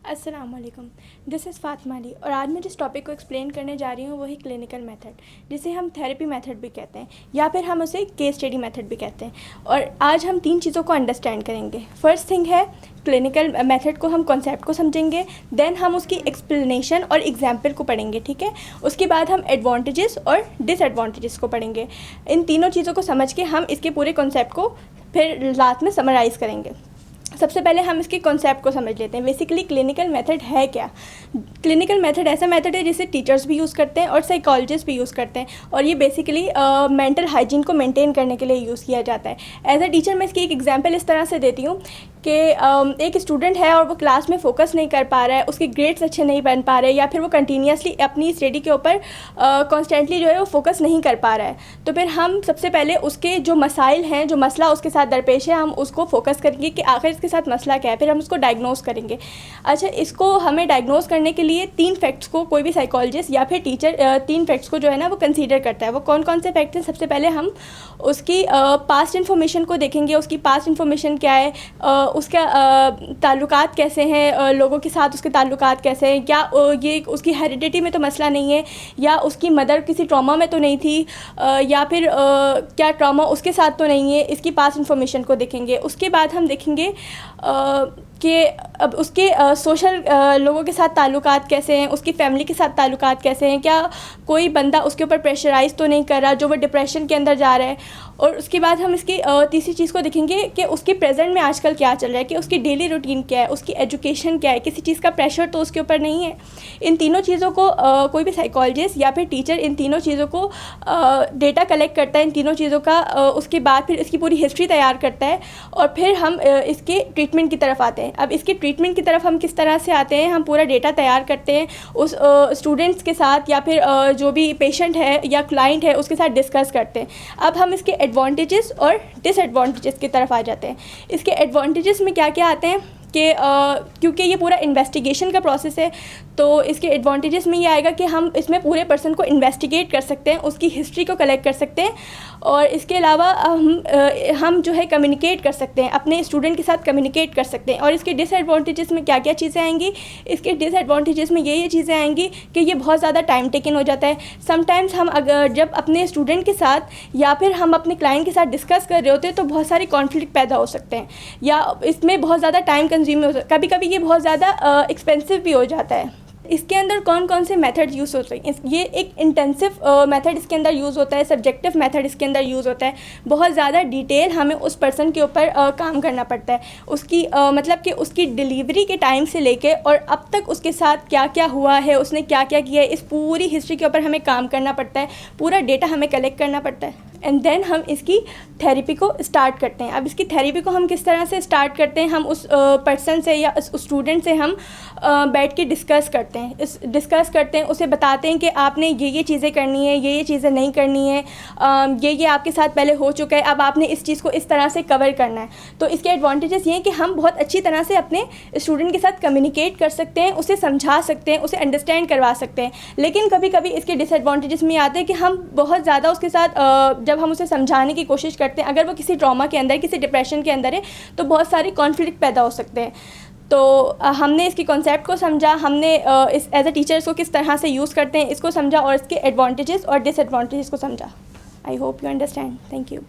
अस्सलाम वालेकुम, this is Fatima Ali और आज मैं जिस टॉपिक को एक्सप्लेन करने जा रही हूँ वो है क्लिनिकल मेथड, जिसे हम थेरेपी मेथड भी कहते हैं या फिर हम उसे केस स्टडी मेथड भी कहते हैं। और आज हम तीन चीज़ों को अंडरस्टैंड करेंगे। फर्स्ट थिंग है क्लिनिकल मेथड को, हम कॉन्सेप्ट को समझेंगे, देन हम उसकी एक्सप्लेनेशन और एग्जाम्पल को पढ़ेंगे, ठीक है। उसके बाद हम एडवांटेजेस और डिसएडवांटेजेस को पढ़ेंगे। इन तीनों चीज़ों को समझ के हम इसके पूरे कॉन्सेप्ट को फिर लास्ट में समराइज़ करेंगे। सबसे पहले हम इसके कॉन्सेप्ट को समझ लेते हैं। बेसिकली क्लिनिकल मेथड है क्या? क्लिनिकल मेथड ऐसा मेथड है जिसे टीचर्स भी यूज़ करते हैं और साइकोलॉजिस्ट भी यूज़ करते हैं, और ये बेसिकली मेंटल हाइजीन को मेंटेन करने के लिए यूज़ किया जाता है। एज अ टीचर मैं इसकी एक एग्जांपल इस तरह से देती हूँ कि एक स्टूडेंट है और वो क्लास में फोकस नहीं कर पा रहा है, उसके ग्रेड्स अच्छे नहीं बन पा रहे, या फिर वो कंटिन्यूसली अपनी स्टडी के ऊपर कॉन्स्टेंटली जो है वो फोकस नहीं कर पा रहा है, तो फिर हम सबसे पहले उसके जो मसाइल हैं, जो मसला उसके साथ दरपेश है, हम उसको फोकस करेंगे कि आखिर इसके साथ मसला क्या है। फिर हम उसको डायग्नोस करेंगे। अच्छा, इसको हमें डायग्नोस करने के लिए तीन फैक्ट्स को कोई भी साइकोलॉजिस्ट या फिर टीचर तीन फैक्ट्स को जो है ना वो कंसीडर करता है। वो कौन कौन से फैक्ट्स हैं? सबसे पहले हम उसकी पास्ट इन्फॉर्मेशन को देखेंगे। उसकी पास्ट इन्फॉर्मेशन क्या है, उसका ताल्लुकात कैसे हैं, लोगों के साथ उसके ताल्लुकात कैसे हैं, क्या ये उसकी हेरिडिटी में तो मसला नहीं है, या उसकी मदर किसी ट्रॉमा में तो नहीं थी, या फिर क्या ट्रॉमा उसके साथ तो नहीं है। इसकी पास्ट इन्फॉर्मेशन को देखेंगे। उसके बाद हम देखेंगे कि अब उसके सोशल लोगों के साथ ताल्लुकात कैसे हैं, उसकी फैमिली के साथ ताल्लुकात कैसे हैं, क्या कोई बंदा उसके ऊपर प्रेशराइज़ तो नहीं कर रहा जो वो डिप्रेशन के अंदर जा रहा है। और उसके बाद हम इसकी तीसरी चीज़ को देखेंगे कि उसके प्रेजेंट में आजकल क्या चल रहा है, कि उसकी डेली रूटीन क्या है, उसकी एजुकेशन क्या है, किसी चीज़ का प्रेशर तो उसके ऊपर नहीं है। इन तीनों चीज़ों को कोई भी साइकोलॉजिस्ट या फिर टीचर इन तीनों चीज़ों को डेटा कलेक्ट करता है, इन तीनों चीज़ों का उसके बाद फिर इसकी पूरी हिस्ट्री तैयार करता है, और फिर हम इसके ट्रीटमेंट की तरफ आते हैं। अब इसके ट्रीटमेंट की तरफ हम किस तरह से आते हैं? हम पूरा डेटा तैयार करते हैं, उस स्टूडेंट्स के साथ या फिर जो भी पेशेंट है या क्लाइंट है उसके साथ डिस्कस करते हैं। अब हम इसके एडवांटेजेस और डिसएडवांटेजेस की तरफ आ जाते हैं। इसके एडवांटेजेस में क्या क्या आते हैं कि क्योंकि ये पूरा इन्वेस्टिगेशन का प्रोसेस है, तो इसके एडवांटेजेस में ये आएगा कि हम इसमें पूरे पर्सन को इन्वेस्टिगेट कर सकते हैं, उसकी हिस्ट्री को कलेक्ट कर सकते हैं, और इसके अलावा हम जो है कम्युनिकेट कर सकते हैं, अपने स्टूडेंट के साथ कम्युनिकेट कर सकते हैं। और इसके डिसएडवांटेजेस में क्या क्या चीज़ें आएंगी? इसके डिसएडवांटेजेस में ये चीज़ें आएंगी कि ये बहुत ज़्यादा टाइम टेकन हो जाता है। समटाइम्स हम अगर जब अपने स्टूडेंट के साथ या फिर हम अपने क्लाइंट के साथ डिस्कस कर रहे होते हैं तो बहुत सारे कॉन्फ्लिक्ट पैदा हो सकते हैं, या इसमें बहुत ज़्यादा टाइम कंज्यूम हो सकता है। कभी कभी ये बहुत ज़्यादा एक्सपेंसिव भी हो जाता है। इसके अंदर कौन कौन से मेथड यूज़ होते हैं? ये एक इंटेंसिव मेथड इसके अंदर यूज़ होता है, सब्जेक्टिव मेथड इसके अंदर यूज़ होता है। बहुत ज़्यादा डिटेल हमें उस पर्सन के ऊपर काम करना पड़ता है, उसकी मतलब कि उसकी डिलीवरी के टाइम से लेके और अब तक उसके साथ क्या क्या हुआ है, उसने क्या क्या किया है, इस पूरी हिस्ट्री के ऊपर हमें काम करना पड़ता है, पूरा डेटा हमें कलेक्ट करना पड़ता है, एंड देन हम इसकी थेरेपी को स्टार्ट करते हैं। अब इसकी थेरेपी को हम किस तरह से स्टार्ट करते हैं? हम उस पर्सन से या उस स्टूडेंट से हम बैठ के डिस्कस करते हैं, उसे बताते हैं कि आपने ये चीज़ें करनी है, ये चीज़ें नहीं करनी है, ये आपके साथ पहले हो चुका है, अब आपने इस चीज़ को इस तरह से कवर करना है। तो इसके एडवांटेजेस ये हैं कि हम बहुत अच्छी तरह से अपने स्टूडेंट के साथ कम्युनिकेट कर सकते हैं, उसे समझा सकते हैं, उसे अंडरस्टैंड करवा सकते हैं। लेकिन कभी कभी इसके डिसएडवांटेजेस में आते हैं कि हम बहुत ज़्यादा उसके साथ जब हम उसे समझाने की कोशिश करते हैं, अगर वो किसी ट्रॉमा के अंदर, किसी डिप्रेशन के अंदर है, तो बहुत सारे कॉन्फ्लिक्ट पैदा हो सकते हैं। तो हमने इसकी कॉन्सेप्ट को समझा, हमने इस एज अ टीचर इसको किस तरह से यूज़ करते हैं इसको समझा, और इसके एडवांटेजेस और डिसएडवांटेजेस को समझा। I hope you understand. Thank you.